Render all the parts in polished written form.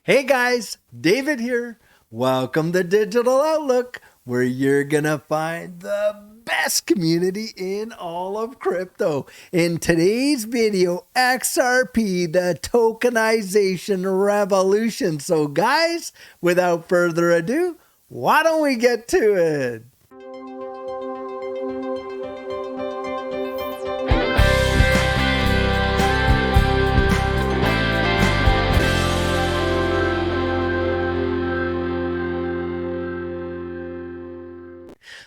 Hey guys, David here. Welcome to Digital Outlook, where you're gonna find the best community in all of crypto. In today's video, XRP, the Tokenization Revolution. So guys, without further ado, why don't we get to it?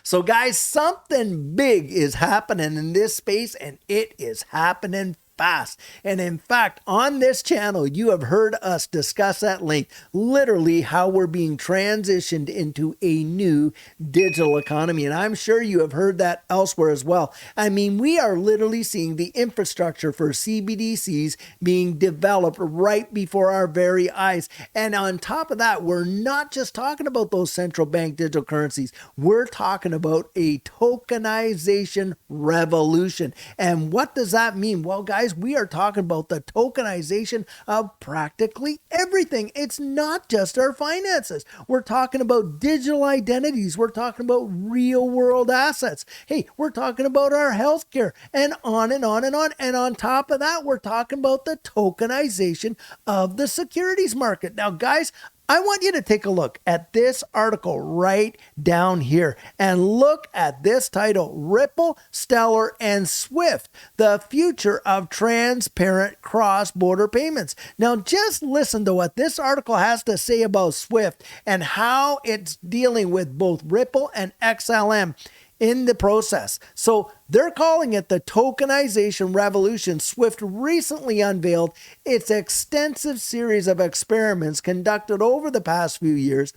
So guys, something big is happening in this space, and it is happening fast. And in fact, on this channel, you have heard us discuss at length literally how we're being transitioned into a new digital economy. And I'm sure you have heard that elsewhere as well. I mean, we are literally seeing the infrastructure for CBDCs being developed right before our very eyes. And on top of that, we're not just talking about those central bank digital currencies. We're talking about a tokenization revolution. And what does that mean? Well, guys, we are talking about the tokenization of practically everything. It's not just our finances. We're talking about digital identities. We're talking about real world assets. Hey, we're talking about our healthcare and on and on and on. And on top of that, we're talking about the tokenization of the securities market. Now, guys, I want you to take a look at this article right down here and look at this title, Ripple, Stellar, and Swift, the future of transparent cross-border payments. Now, just listen to what this article has to say about Swift and how it's dealing with both Ripple and XLM in the process. So they're calling it the Tokenization Revolution. Swift recently unveiled its extensive series of experiments conducted over the past few years,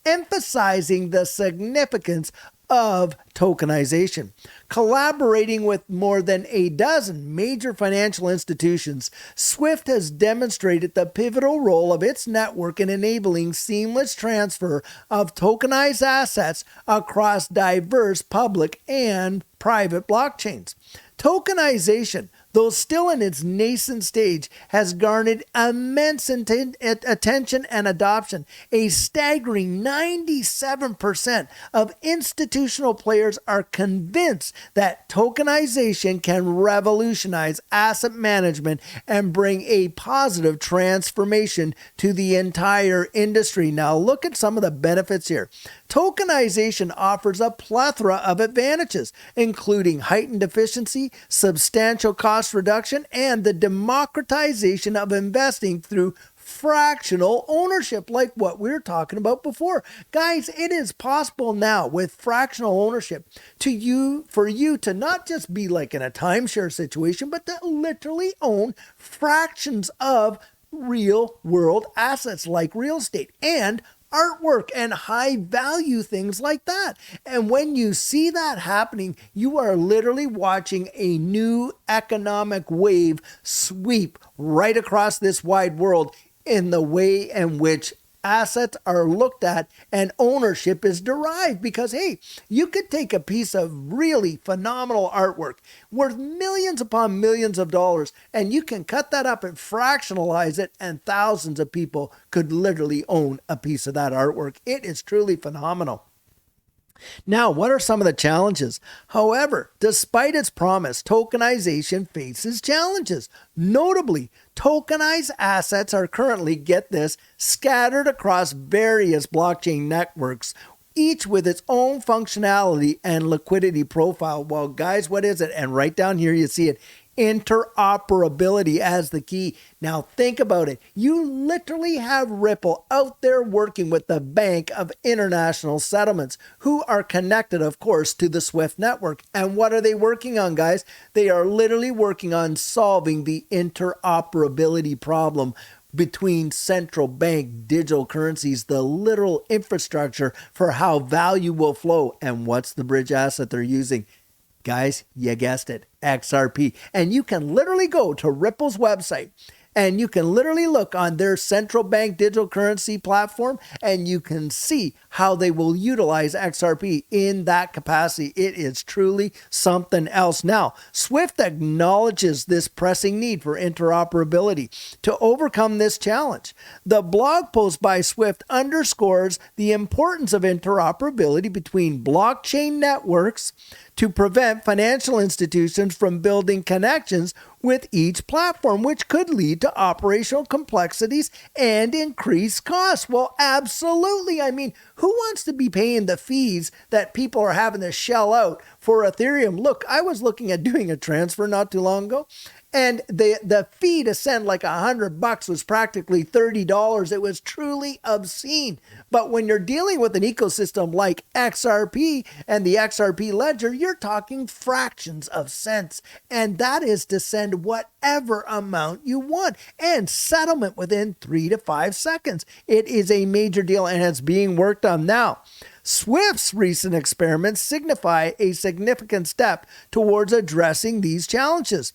emphasizing the significance of tokenization. Collaborating with more than a dozen major financial institutions, Swift has demonstrated the pivotal role of its network in enabling seamless transfer of tokenized assets across diverse public and private blockchains. Tokenization, though still in its nascent stage, has garnered immense attention and adoption. A staggering 97% of institutional players are convinced that tokenization can revolutionize asset management and bring a positive transformation to the entire industry. Now, look at some of the benefits here. Tokenization offers a plethora of advantages, including heightened efficiency, substantial cost reduction, and the democratization of investing through fractional ownership, like what we were talking about before. Guys, it is possible now with fractional ownership for you to not just be like in a timeshare situation, but to literally own fractions of real world assets like real estate and artwork and high value things like that. And when you see that happening, you are literally watching a new economic wave sweep right across this wide world in the way in which assets are looked at and ownership is derived. Because hey, you could take a piece of really phenomenal artwork worth millions upon millions of dollars, and you can cut that up and fractionalize it, and thousands of people could literally own a piece of that artwork. It is truly phenomenal. Now, what are some of the challenges? However, despite its promise, tokenization faces challenges. Notably, tokenized assets are currently, get this, scattered across various blockchain networks, each with its own functionality and liquidity profile. Well, guys, what is it? And right down here, you see it. Interoperability as the key. Now think about it. You literally have Ripple out there working with the Bank of International Settlements, who are connected, of course, to the Swift network. And what are they working on, guys? They are literally working on solving the interoperability problem between central bank digital currencies, the literal infrastructure for how value will flow. And what's the bridge asset they're using? Guys, you guessed it, XRP. And you can literally go to Ripple's website and you can literally look on their central bank digital currency platform and you can see how they will utilize XRP in that capacity. It is truly something else. Now, Swift acknowledges this pressing need for interoperability to overcome this challenge. The blog post by Swift underscores the importance of interoperability between blockchain networks to prevent financial institutions from building connections with each platform, which could lead to operational complexities and increased costs. Well, absolutely. I mean, who wants to be paying the fees that people are having to shell out for Ethereum? Look, I was looking at doing a transfer not too long ago, and the fee to send like $100 was practically $30. It was truly obscene. But when you're dealing with an ecosystem like XRP and the XRP ledger, you're talking fractions of cents. And that is to send whatever amount you want and settlement within 3 to 5 seconds. It is a major deal and it's being worked on now. Swift's recent experiments signify a significant step towards addressing these challenges.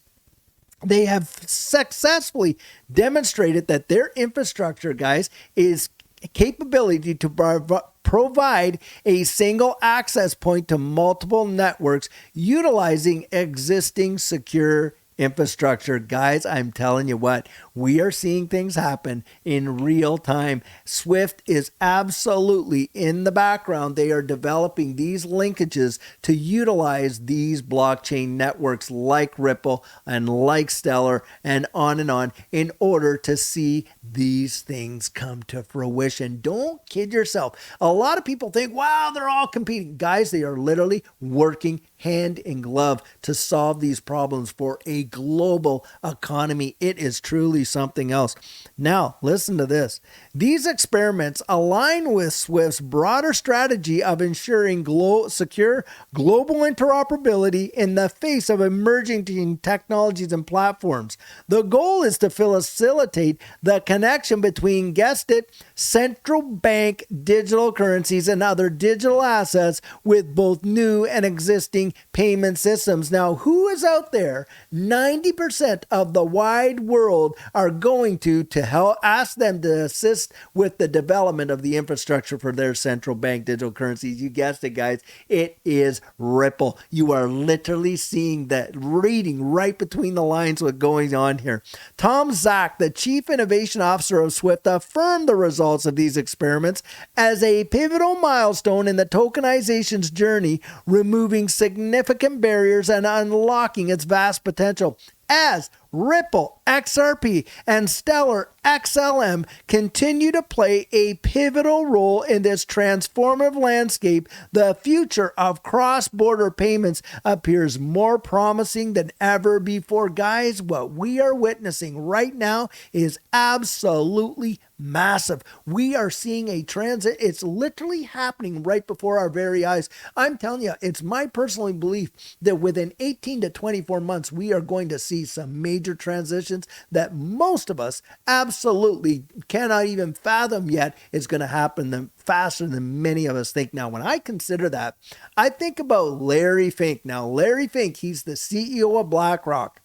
They have successfully demonstrated that their infrastructure, guys, is capability to provide a single access point to multiple networks utilizing existing secure infrastructure. Guys, I'm telling you what, we are seeing things happen in real time. Swift is absolutely in the background. They are developing these linkages to utilize these blockchain networks like Ripple and like Stellar and on in order to see these things come to fruition. Don't kid yourself. A lot of people think, wow, they're all competing. Guys, they are literally working hand in glove to solve these problems for a global economy. It is truly something else. Now, listen to this. These experiments align with Swift's broader strategy of ensuring secure global interoperability in the face of emerging technologies and platforms. The goal is to facilitate the connection between, guessed it, central bank digital currencies and other digital assets with both new and existing payment systems. Now, who is out there? 90% of the wide world are going to help ask them to assist with the development of the infrastructure for their central bank digital currencies. You guessed it, guys. It is Ripple. You are literally seeing that, reading right between the lines what's going on here. Tom Zak, the Chief Innovation Officer of Swift, affirmed the results of these experiments as a pivotal milestone in the tokenization's journey, removing significant barriers and unlocking its vast potential. As Ripple, XRP, and Stellar XLM continue to play a pivotal role in this transformative landscape, the future of cross-border payments appears more promising than ever before. Guys, what we are witnessing right now is absolutely massive. We are seeing a transit. It's literally happening right before our very eyes. I'm telling you, it's my personal belief that within 18 to 24 months, we are going to see some major transitions that most of us absolutely cannot even fathom yet is going to happen faster than many of us think. Now, when I consider that, I think about Larry Fink. Now, Larry Fink, he's the CEO of BlackRock.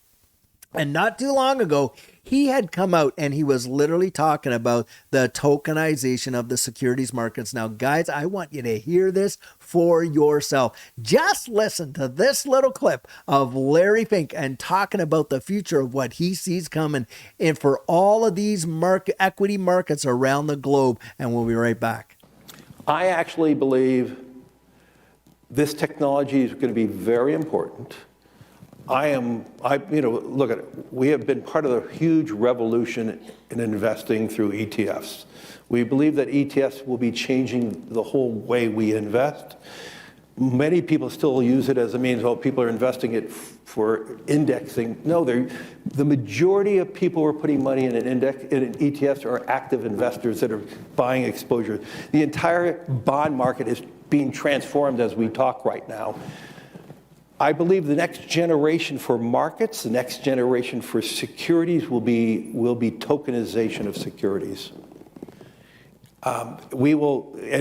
And not too long ago, he had come out and he was literally talking about the tokenization of the securities markets. Now, guys, I want you to hear this for yourself. Just listen to this little clip of Larry Fink and talking about the future of what he sees coming and for all of these equity markets around the globe. And we'll be right back. I actually believe this technology is going to be very important. Look at it. We have been part of a huge revolution in investing through ETFs. We believe that ETFs will be changing the whole way we invest. Many people still use it as a means, people are investing it for indexing. No, the majority of people who are putting money in in ETFs are active investors that are buying exposure. The entire bond market is being transformed as we talk right now. I believe the next generation for markets, the next generation for securities will be tokenization of securities. And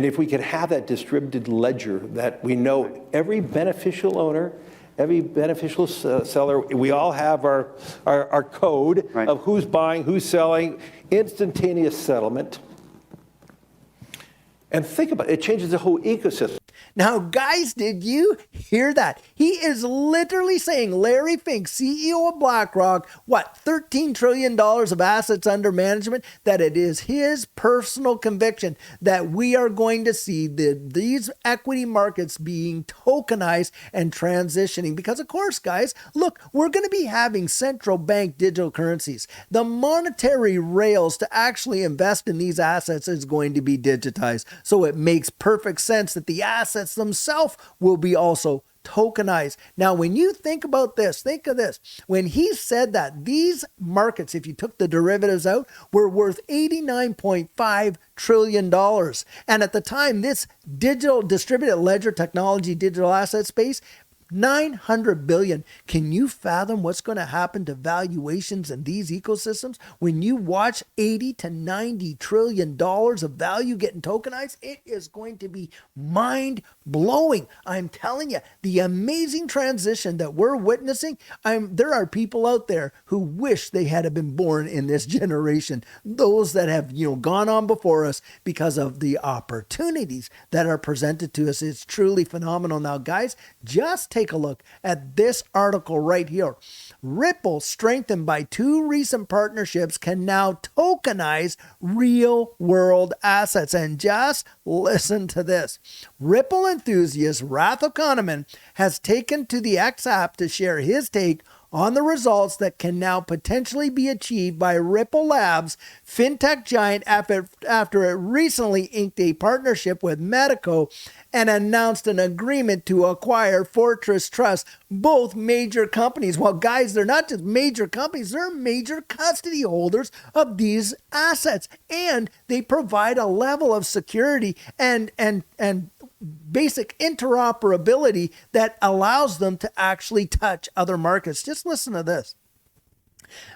if we can have that distributed ledger that we know every beneficial owner, every beneficial seller, we all have our code of who's buying, who's selling, instantaneous settlement. And think about it, it changes the whole ecosystem. Now, guys, did you hear that? He is literally saying, Larry Fink, CEO of BlackRock, $13 trillion of assets under management, that it is his personal conviction that we are going to see these equity markets being tokenized and transitioning. Because, of course, guys, look, we're going to be having central bank digital currencies. The monetary rails to actually invest in these assets is going to be digitized. So it makes perfect sense that the assets themselves will be also tokenized. Now, when you think about this, think of this. When he said that these markets, if you took the derivatives out, were worth $89.5 trillion. And at the time, this digital distributed ledger technology, digital asset space, 900 billion. Can you fathom what's going to happen to valuations in these ecosystems when you watch 80 to 90 trillion dollars of value getting tokenized? It is going to be mind blowing. I'm telling you, the amazing transition that we're witnessing. There are people out there who wish they had been born in this generation. Those that have, gone on before us because of the opportunities that are presented to us. It's truly phenomenal. Now, guys, just take a look at this article right here. Ripple, strengthened by 2 recent partnerships, can now tokenize real world assets. And just listen to this. Ripple enthusiast Ratho Kahneman has taken to the X app to share his take on the results that can now potentially be achieved by Ripple Labs, fintech giant, after it recently inked a partnership with Medico and announced an agreement to acquire Fortress Trust, both major companies. Well, guys, they're not just major companies, they're major custody holders of these assets, and they provide a level of security and basic interoperability that allows them to actually touch other markets. Just listen to this.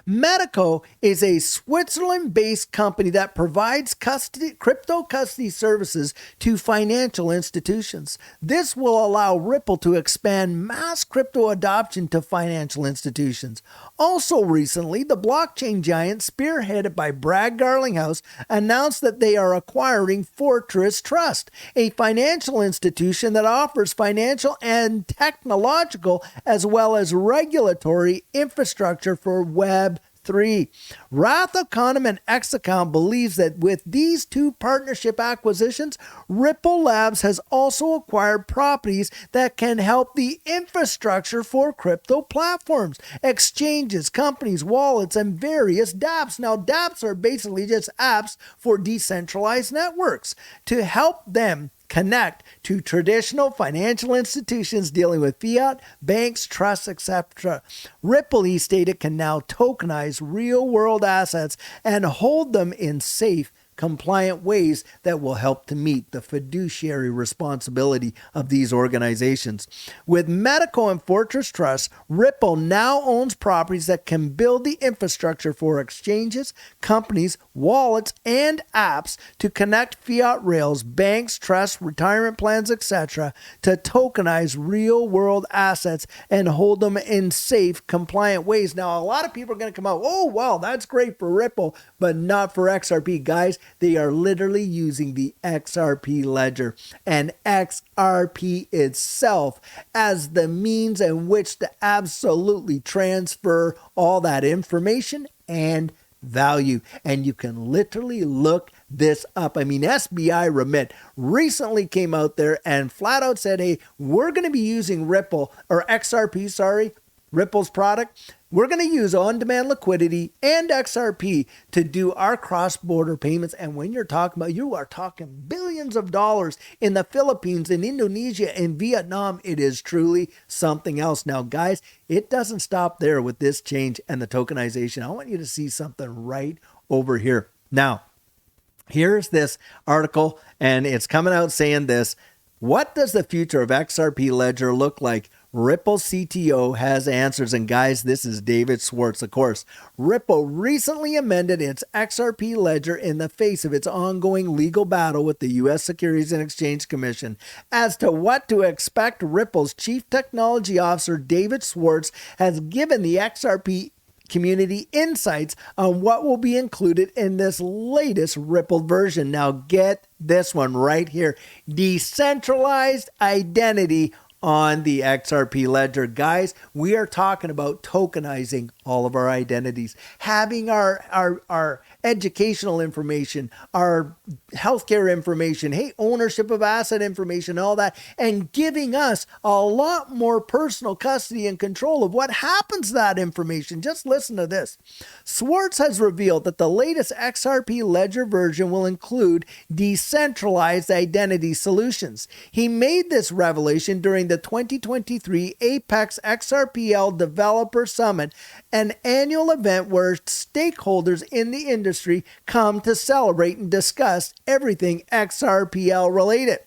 Medico is a Switzerland-based company that provides crypto custody services to financial institutions. This will allow Ripple to expand mass crypto adoption to financial institutions. Also recently, the blockchain giant, spearheaded by Brad Garlinghouse, announced that they are acquiring Fortress Trust, a financial institution that offers financial and technological as well as regulatory infrastructure for Web3. Ratho Kahneman X account believes that with these 2 partnership acquisitions, Ripple Labs has also acquired properties that can help the infrastructure for crypto platforms, exchanges, companies, wallets, and various dApps. Now, dApps are basically just apps for decentralized networks to help them connect to traditional financial institutions dealing with fiat, banks, trusts, etc. Ripple, he stated, can now tokenize real-world assets and hold them in safe, compliant ways that will help to meet the fiduciary responsibility of these organizations. With Medico and Fortress Trust, Ripple now owns properties that can build the infrastructure for exchanges, companies, wallets, and apps to connect fiat rails, banks, trusts, retirement plans, etc. to tokenize real-world assets and hold them in safe, compliant ways. Now, a lot of people are going to come out, oh, wow, that's great for Ripple, but not for XRP. Guys, they are literally using the XRP ledger and XRP itself as the means in which to absolutely transfer all that information and value. And you can literally look this up. I mean, SBI Remit recently came out there and flat out said, hey, we're going to be using Ripple, or XRP, Ripple's product. We're going to use on-demand liquidity and XRP to do our cross-border payments. And when you're talking about, you are talking billions of dollars in the Philippines, in Indonesia, in Vietnam. It is truly something else. Now, guys, it doesn't stop there with this change and the tokenization. I want you to see something right over here. Now, here's this article, and it's coming out saying this. What does the future of XRP Ledger look like? Ripple CTO has answers. And guys, this is David Schwartz, of course. Ripple recently amended its XRP ledger in the face of its ongoing legal battle with the U.S. Securities and Exchange Commission. As to what to expect, Ripple's Chief Technology Officer, David Schwartz, has given the XRP community insights on what will be included in this latest Ripple version. Now get this one right here. Decentralized Identity on the XRP ledger. Guys, we are talking about tokenizing all of our identities, having our educational information, our healthcare information, hey, ownership of asset information, all that, and giving us a lot more personal custody and control of what happens to that information. Just listen to this. Swartz has revealed that the latest XRP ledger version will include decentralized identity solutions. He made this revelation during the 2023 Apex XRPL Developer Summit, an annual event where stakeholders in the industry come to celebrate and discuss everything XRPL related.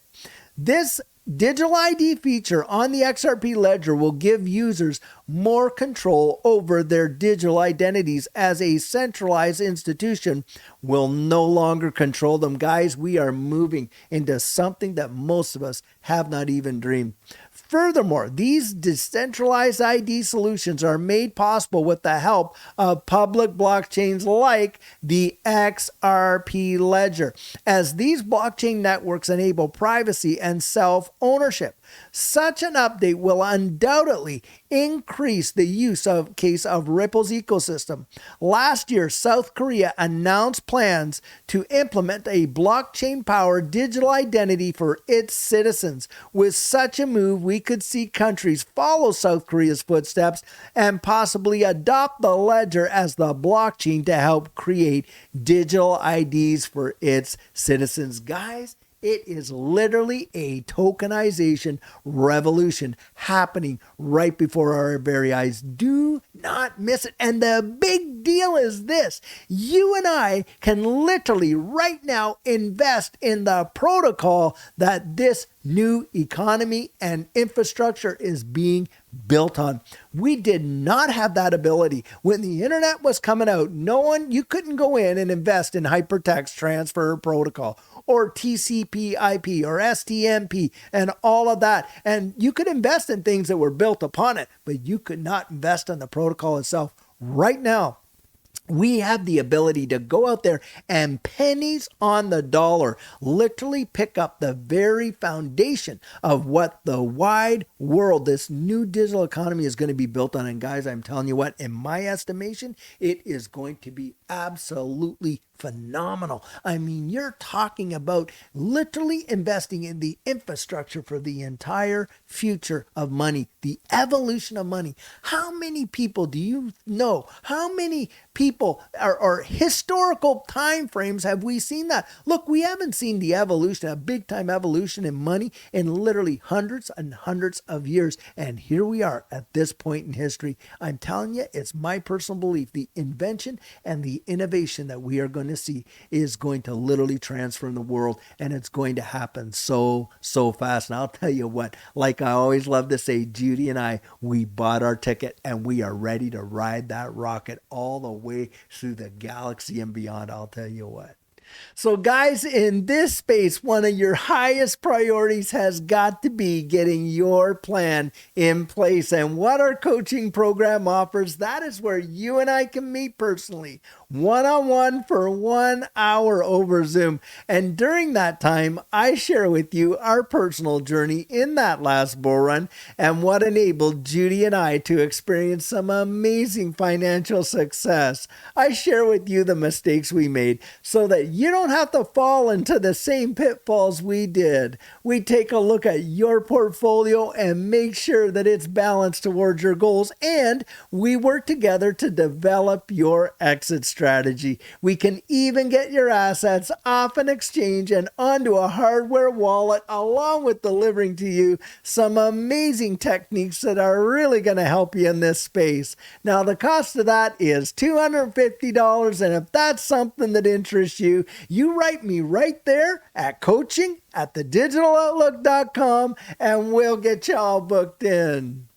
This digital ID feature on the XRP ledger will give users more control over their digital identities, as a centralized institution will no longer control them. Guys, we are moving into something that most of us have not even dreamed. Furthermore, these decentralized ID solutions are made possible with the help of public blockchains like the XRP ledger, as these blockchain networks enable privacy and self-ownership. Such an update will undoubtedly increase the use case of Ripple's ecosystem. Last year, South Korea announced plans to implement a blockchain-powered digital identity for its citizens. With such a move, we could see countries follow South Korea's footsteps and possibly adopt the ledger as the blockchain to help create digital IDs for its citizens. Guys, it is literally a tokenization revolution happening right before our very eyes. Do not miss it. And the big deal is this: you and I can literally right now invest in the protocol that this new economy and infrastructure is being built on. We did not have that ability when the internet was coming out. You couldn't go in and invest in hypertext transfer protocol or TCP/IP or STMP and all of that. And you could invest in things that were built upon it, but you could not invest in the protocol itself. Right now, we have the ability to go out there and pennies on the dollar literally pick up the very foundation of what the wide world, this new digital economy, is going to be built on. And guys, I'm telling you what, in my estimation, it is going to be absolutely phenomenal. I mean, you're talking about literally investing in the infrastructure for the entire future of money, the evolution of money. How many people do you know? How many people or historical time frames have we seen that? Look, we haven't seen the evolution, a big time evolution in money in literally hundreds and hundreds of years. And here we are at this point in history. I'm telling you, it's my personal belief, the invention and the innovation that we are going to see is going to literally transform the world, and it's going to happen so fast. And I'll tell you what, like I always love to say, Judy and I, we bought our ticket and we are ready to ride that rocket all the way through the galaxy and beyond. I'll tell you what. So guys, in this space, one of your highest priorities has got to be getting your plan in place. And what our coaching program offers, that is where you and I can meet personally, one-on-one for 1 hour over Zoom. And during that time, I share with you our personal journey in that last bull run and what enabled Judy and I to experience some amazing financial success. I share with you the mistakes we made so that you don't have to fall into the same pitfalls we did. We take a look at your portfolio and make sure that it's balanced towards your goals, and we work together to develop your exit strategy. We can even get your assets off an exchange and onto a hardware wallet, along with delivering to you some amazing techniques that are really going to help you in this space. Now, the cost of that is $250, and if that's something that interests you, you write me right there at coaching@thedigitaloutlook.com and we'll get you all booked in.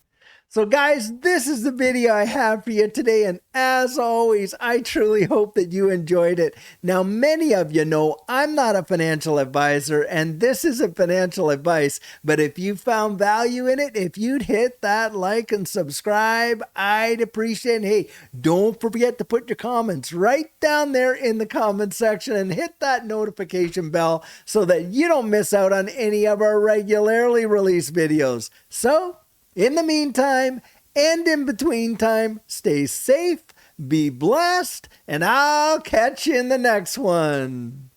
So guys, this is the video I have for you today, and as always, I truly hope that you enjoyed it. Now, many of you know I'm not a financial advisor, and this isn't financial advice, but if you found value in it, if you'd hit that like and subscribe, I'd appreciate it. Hey, don't forget to put your comments right down there in the comment section and hit that notification bell so that you don't miss out on any of our regularly released videos. So, in the meantime, and in between time, stay safe, be blessed, and I'll catch you in the next one.